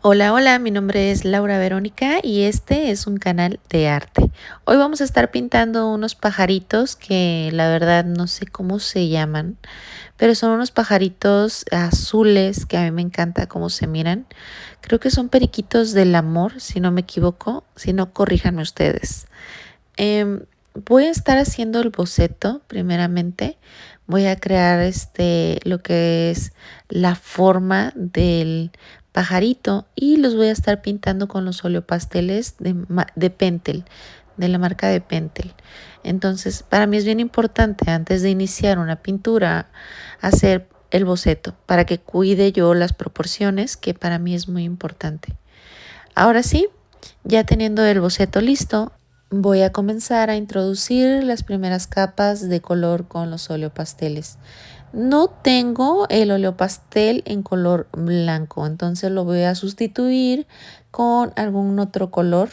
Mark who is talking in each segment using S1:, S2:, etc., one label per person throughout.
S1: Hola, hola, mi nombre es Laura Verónica y este es un canal de arte. Hoy vamos a estar pintando unos pajaritos que la verdad no sé cómo se llaman, pero son unos pajaritos azules que a mí me encanta cómo se miran. Creo que son periquitos del amor, si no me equivoco, si no, corríjanme ustedes. Voy a estar haciendo el boceto primeramente. Voy a crear lo que es la forma del pajarito y los voy a estar pintando con los oleopasteles de Pentel, de la marca de Pentel. Entonces, para mí es bien importante antes de iniciar una pintura hacer el boceto para que cuide yo las proporciones, que para mí es muy importante. Ahora sí, ya teniendo el boceto listo, voy a comenzar a introducir las primeras capas de color con los oleopasteles. No tengo el oleopastel en color blanco, entonces lo voy a sustituir con algún otro color,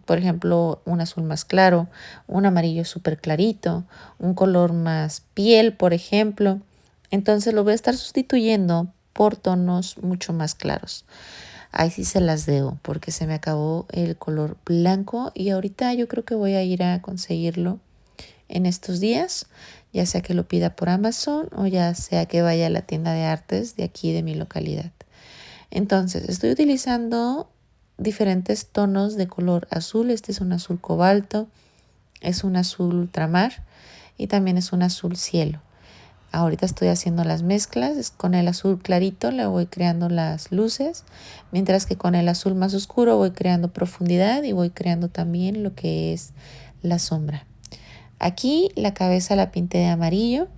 S1: por ejemplo, un azul más claro, un amarillo súper clarito, un color más piel, por ejemplo. Entonces lo voy a estar sustituyendo por tonos mucho más claros. Ahí sí se las debo porque se me acabó el color blanco y ahorita yo creo que voy a ir a conseguirlo en estos días, ya sea que lo pida por Amazon o ya sea que vaya a la tienda de artes de aquí de mi localidad. Entonces, estoy utilizando diferentes tonos de color azul. Este es un azul cobalto, es un azul ultramar y también es un azul cielo. Ahorita estoy haciendo las mezclas, con el azul clarito le voy creando las luces, mientras que con el azul más oscuro voy creando profundidad y voy creando también lo que es la sombra. Aquí la cabeza la pinté de amarillo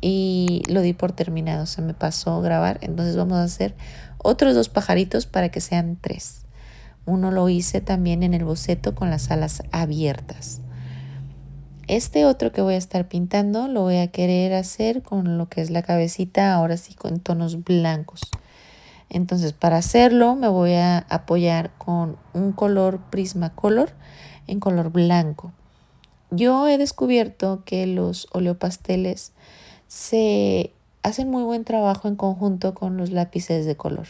S1: y lo di por terminado, se me pasó grabar, entonces vamos a hacer otros dos pajaritos para que sean tres. Uno lo hice también en el boceto con las alas abiertas. Este otro que voy a estar pintando lo voy a querer hacer con lo que es la cabecita, ahora sí con tonos blancos. Entonces para hacerlo me voy a apoyar con un color Prismacolor en color blanco. Yo he descubierto que los oleopasteles se hacen muy buen trabajo en conjunto con los lápices de color.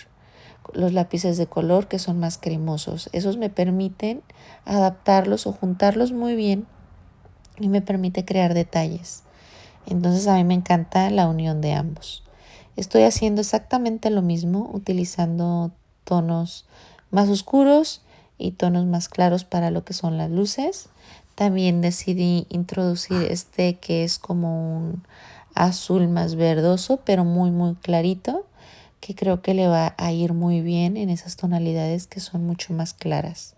S1: Los lápices de color que son más cremosos. Esos me permiten adaptarlos o juntarlos muy bien y me permite crear detalles. Entonces a mí me encanta la unión de ambos. Estoy haciendo exactamente lo mismo, utilizando tonos más oscuros y tonos más claros para lo que son las luces. También decidí introducir este que es como un azul más verdoso, pero muy clarito, que creo que le va a ir muy bien en esas tonalidades que son mucho más claras.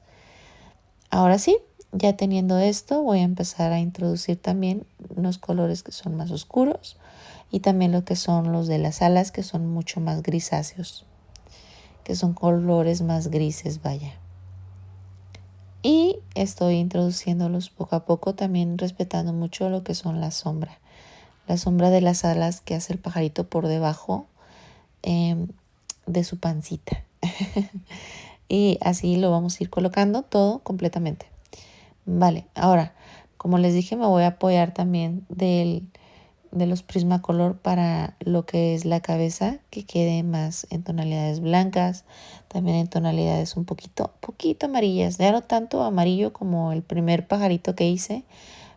S1: Ahora sí, ya teniendo esto, voy a empezar a introducir también unos colores que son más oscuros y también lo que son los de las alas, que son mucho más grisáceos, que son colores más grises, vaya. Y estoy introduciéndolos poco a poco, también respetando mucho lo que son la sombra de las alas que hace el pajarito por debajo de su pancita. Y así lo vamos a ir colocando todo completamente. Vale, ahora, como les dije, me voy a apoyar también de los Prismacolor para lo que es la cabeza, que quede más en tonalidades blancas, también en tonalidades un poquito amarillas, ya no tanto amarillo como el primer pajarito que hice,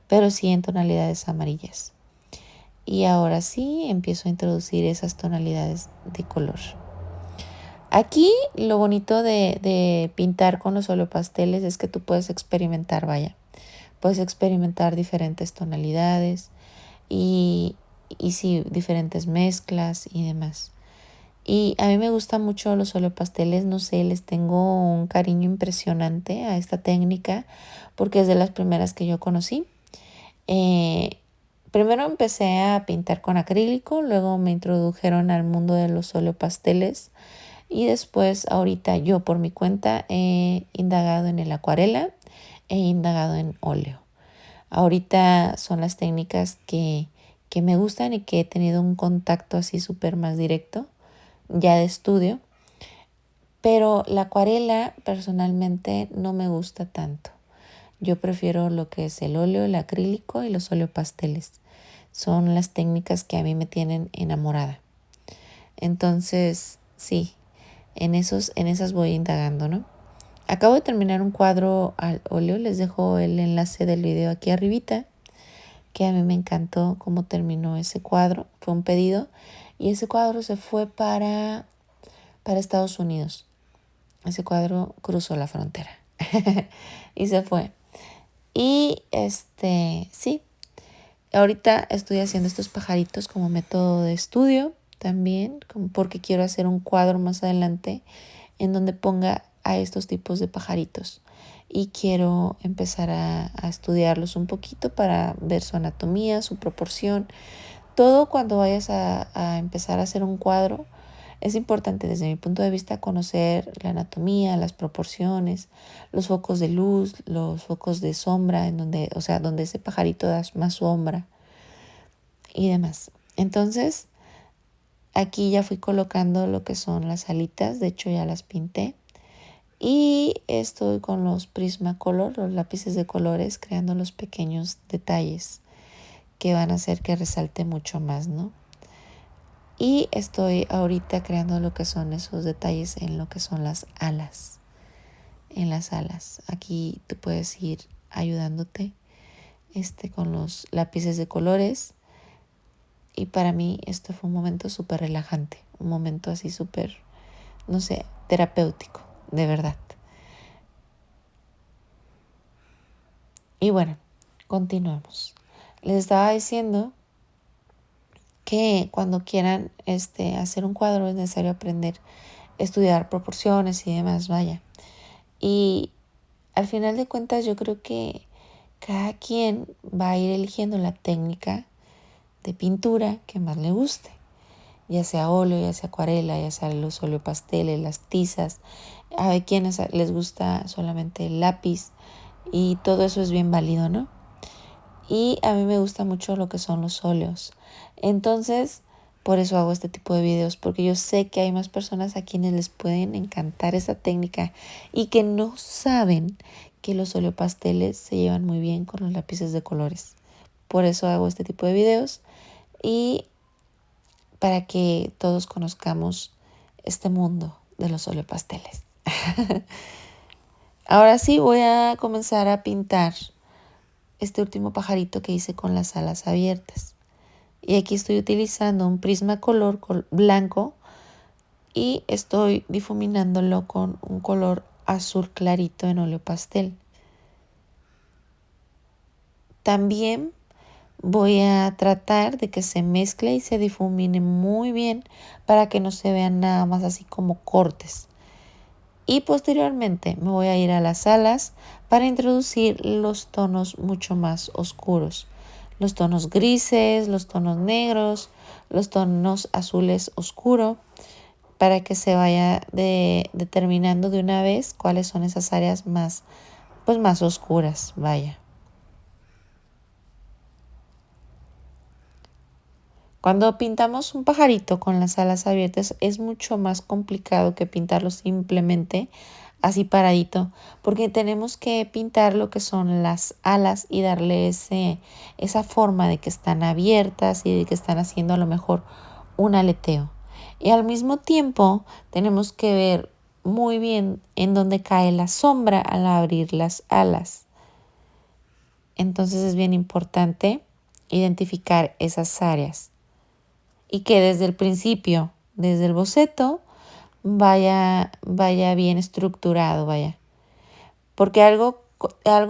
S1: pero sí en tonalidades amarillas. Y ahora sí empiezo a introducir esas tonalidades de color. Aquí lo bonito de pintar con los oleopasteles es que tú puedes experimentar, vaya. Puedes experimentar diferentes tonalidades y, y sí, diferentes mezclas y demás. Y a mí me gustan mucho los oleopasteles, no sé, les tengo un cariño impresionante a esta técnica porque es de las primeras que yo conocí. Eh, Primero empecé a pintar con acrílico, luego me introdujeron al mundo de los oleopasteles y después ahorita yo por mi cuenta he indagado en el acuarela, he indagado en óleo. Ahorita son las técnicas que me gustan y que he tenido un contacto así súper más directo, ya de estudio. Pero la acuarela personalmente no me gusta tanto. Yo prefiero lo que es el óleo, el acrílico y los oleopasteles. Son las técnicas que a mí me tienen enamorada. Entonces, sí, En esas voy indagando, ¿no? Acabo de terminar un cuadro al óleo, les dejo el enlace del video aquí arribita, que a mí me encantó cómo terminó ese cuadro, fue un pedido y ese cuadro se fue para Estados Unidos. Ese cuadro cruzó la frontera y se fue. Y sí, ahorita estoy haciendo estos pajaritos como método de estudio también, porque quiero hacer un cuadro más adelante en donde ponga a estos tipos de pajaritos. Y quiero empezar a estudiarlos un poquito para ver su anatomía, su proporción. Todo cuando vayas a empezar a hacer un cuadro, es importante desde mi punto de vista conocer la anatomía, las proporciones, los focos de luz, los focos de sombra, en donde, o sea, donde ese pajarito da más sombra y demás. Entonces, aquí ya fui colocando lo que son las alitas, de hecho ya las pinté. Y estoy con los Prismacolor, los lápices de colores, creando los pequeños detalles que van a hacer que resalte mucho más, ¿no? Y estoy ahorita creando lo que son esos detalles en lo que son las alas. En las alas. Aquí tú puedes ir ayudándote con los lápices de colores. Y para mí esto fue un momento súper relajante. Un momento así súper, no sé, terapéutico, de verdad. Y bueno, continuamos. Les estaba diciendo que cuando quieran hacer un cuadro es necesario aprender a estudiar proporciones y demás, vaya. Y al final de cuentas yo creo que cada quien va a ir eligiendo la técnica de pintura que más le guste, ya sea óleo, ya sea acuarela, ya sea los oleopasteles, las tizas. A quienes les gusta solamente el lápiz y todo eso es bien válido, ¿no? Y a mí me gusta mucho lo que son los óleos. Entonces, por eso hago este tipo de videos, porque yo sé que hay más personas a quienes les pueden encantar esa técnica y que no saben que los oleopasteles se llevan muy bien con los lápices de colores. Por eso hago este tipo de videos y para que todos conozcamos este mundo de los oleopasteles. Ahora sí voy a comenzar a pintar este último pajarito que hice con las alas abiertas. Y aquí estoy utilizando un Prismacolor blanco y estoy difuminándolo con un color azul clarito en óleo pastel. También voy a tratar de que se mezcle y se difumine muy bien para que no se vean nada más así como cortes. Y posteriormente me voy a ir a las alas para introducir los tonos mucho más oscuros. Los tonos grises, los tonos negros, los tonos azules oscuro, para que se vaya determinando de una vez cuáles son esas áreas más, pues más oscuras, vaya. Cuando pintamos un pajarito con las alas abiertas es mucho más complicado que pintarlo simplemente así paradito, porque tenemos que pintar lo que son las alas y darle esa forma de que están abiertas y de que están haciendo a lo mejor un aleteo. Y al mismo tiempo tenemos que ver muy bien en dónde cae la sombra al abrir las alas. Entonces es bien importante identificar esas áreas y que desde el principio, desde el boceto, vaya bien estructurado, vaya. Porque algo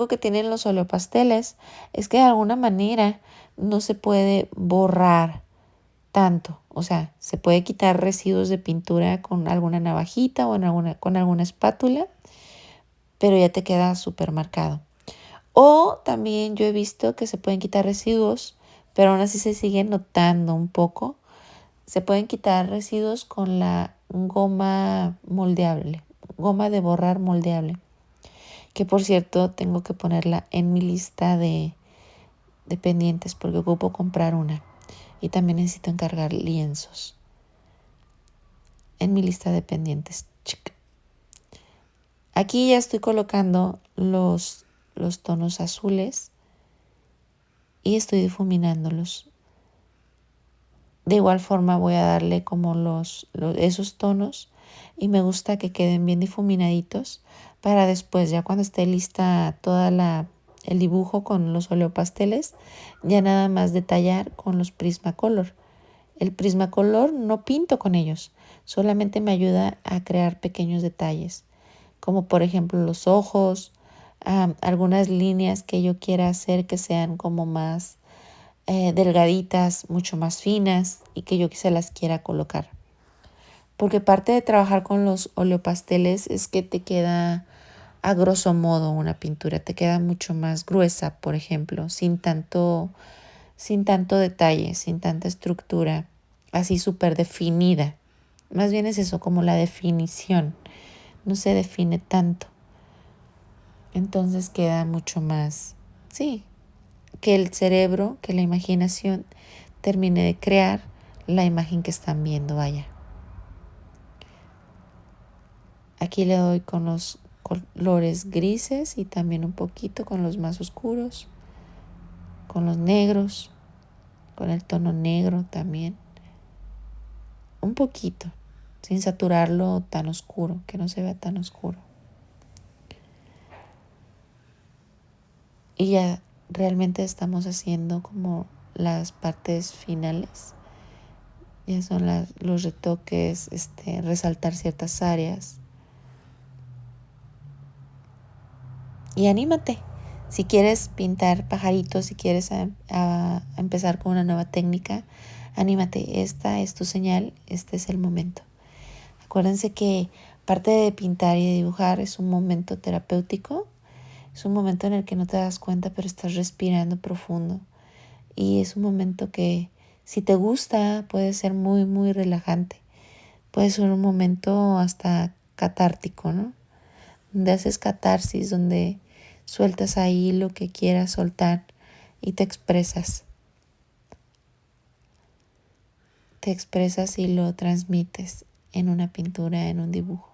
S1: que tienen los oleopasteles es que de alguna manera no se puede borrar tanto. O sea, se puede quitar residuos de pintura con alguna navajita o con alguna espátula, pero ya te queda súper marcado. O también yo he visto que se pueden quitar residuos, pero aún así se sigue notando un poco. Se pueden quitar residuos con la goma moldeable, goma de borrar moldeable, que por cierto tengo que ponerla en mi lista de pendientes porque ocupo comprar una y también necesito encargar lienzos en mi lista de pendientes. Aquí ya estoy colocando los tonos azules y estoy difuminándolos. De igual forma voy a darle como esos tonos y me gusta que queden bien difuminaditos para después, ya cuando esté lista el dibujo con los oleopasteles, ya nada más detallar con los Prismacolor. El Prismacolor no pinto con ellos, solamente me ayuda a crear pequeños detalles, como por ejemplo los ojos, algunas líneas que yo quiera hacer que sean como más delgaditas, mucho más finas y que yo se las quiera colocar. Porque parte de trabajar con los oleopasteles es que te queda a grosso modo una pintura, te queda mucho más gruesa, por ejemplo, sin tanto detalle, sin tanta estructura, así súper definida. Más bien es eso, como la definición, no se define tanto. Entonces queda mucho más, sí, que el cerebro, que la imaginación termine de crear la imagen que están viendo, vaya. Aquí le doy con los colores grises y también un poquito con los más oscuros, con los negros, con el tono negro también. Un poquito, sin saturarlo tan oscuro, que no se vea tan oscuro. Y ya realmente estamos haciendo como las partes finales. Ya son los retoques, resaltar ciertas áreas. Y anímate. Si quieres pintar pajaritos, si quieres a empezar con una nueva técnica, anímate. Esta es tu señal, este es el momento. Acuérdense que parte de pintar y de dibujar es un momento terapéutico. Es un momento en el que no te das cuenta, pero estás respirando profundo. Y es un momento que, si te gusta, puede ser muy, muy relajante. Puede ser un momento hasta catártico, ¿no? Donde haces catarsis, donde sueltas ahí lo que quieras soltar y te expresas. Te expresas y lo transmites en una pintura, en un dibujo.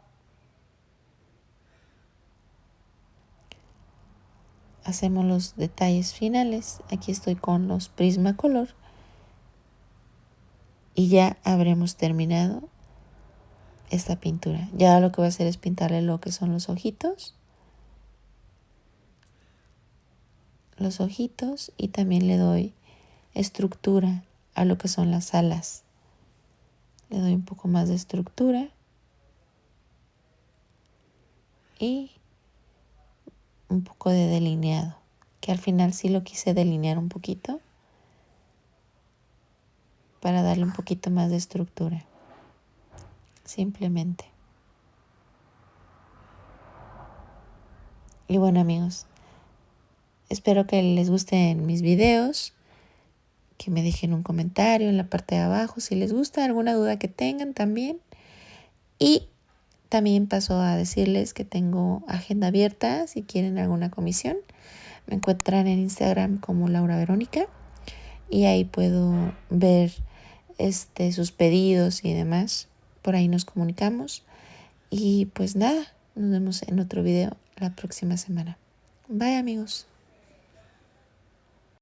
S1: Hacemos los detalles finales. Aquí estoy con los Prismacolor y ya habremos terminado esta pintura. Ya lo que voy a hacer es pintarle lo que son los ojitos y también le doy estructura a lo que son las alas. Le doy un poco más de estructura y un poco de delineado, que al final sí lo quise delinear un poquito para darle un poquito más de estructura, simplemente. Y bueno, amigos, espero que les gusten mis videos, que me dejen un comentario en la parte de abajo si les gusta, alguna duda que tengan también. Y también paso a decirles que tengo agenda abierta si quieren alguna comisión. Me encuentran en Instagram como Laura Verónica y ahí puedo ver sus pedidos y demás. Por ahí nos comunicamos. Y pues nada, nos vemos en otro video la próxima semana. Bye, amigos.